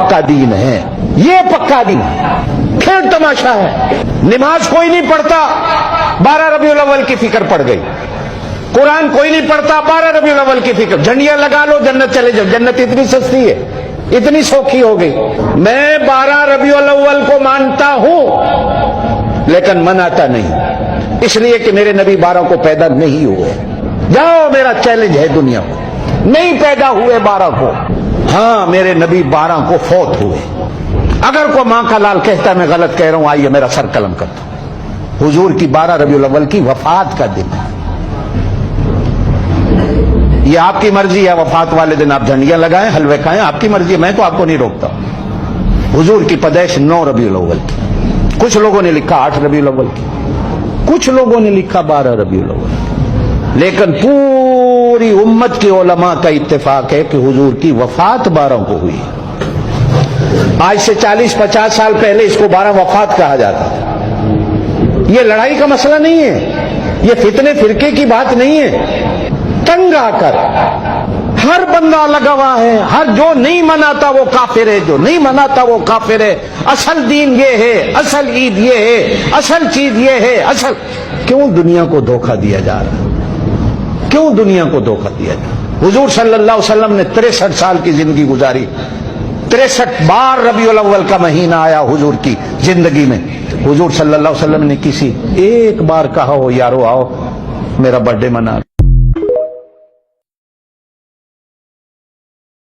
پکا دین ہے، یہ پکا دین ہے۔ پھر تماشا ہے، نماز کوئی نہیں پڑھتا، 12 ربیع الاول کی فکر پڑ گئی۔ قرآن کوئی نہیں پڑھتا، 12 ربیع الاول کی فکر، جھنڈیاں لگا لو جنت چلے جاؤ، جنت اتنی سستی ہے، اتنی سوکھی ہو گئی۔ میں 12 ربیع الاول کو مانتا ہوں لیکن مناتا نہیں، اس لیے کہ میرے نبی 12 کو پیدا نہیں ہوئے۔ جاؤ، میرا چیلنج ہے دنیا کو، نہیں پیدا ہوئے 12 کو، ہاں میرے نبی 12 کو فوت ہوئے۔ اگر کوئی ماں کا لال کہتا میں غلط کہہ رہا ہوں، آئیے میرا سر قلم کرتا ہوں۔ حضور کی 12 ربیع الاول کی وفات کا دن ہے۔ یہ آپ کی مرضی ہے، وفات والے دن آپ جھنڈیاں لگائیں، حلوے کھائیں، آپ کی مرضی ہے، میں تو آپ کو نہیں روکتا۔ حضور کی پیدائش 9 ربیع الاول کی، کچھ لوگوں نے لکھا 8 ربیع الاول کی، کچھ لوگوں نے لکھا 12 ربیع الاول کی، لیکن پوری امت کے علماء کا اتفاق ہے کہ حضور کی وفات 12 کو ہوئی۔ آج سے 40-50 سال پہلے اس کو 12 وفات کہا جاتا تھا۔ یہ لڑائی کا مسئلہ نہیں ہے، یہ فتنے فرقے کی بات نہیں ہے۔ تنگ آ کر ہر بندہ لگا ہوا ہے، ہر جو نہیں مناتا وہ کافر ہے، جو نہیں مناتا وہ کافر ہے، اصل دین یہ ہے، اصل عید یہ ہے، اصل چیز یہ ہے، اصل۔ کیوں دنیا کو دھوکہ دیا جا رہا ہے؟ کیوں دنیا کو دھوکہ دیا جا رہا ہے؟ حضور صلی اللہ علیہ وسلم نے 63 سال کی زندگی گزاری، 63 بار ربیع الاول کا مہینہ آیا حضور کی زندگی میں۔ حضور صلی اللہ علیہ وسلم نے کسی ایک بار کہا ہو یارو آؤ میرا برتھ ڈے منا۔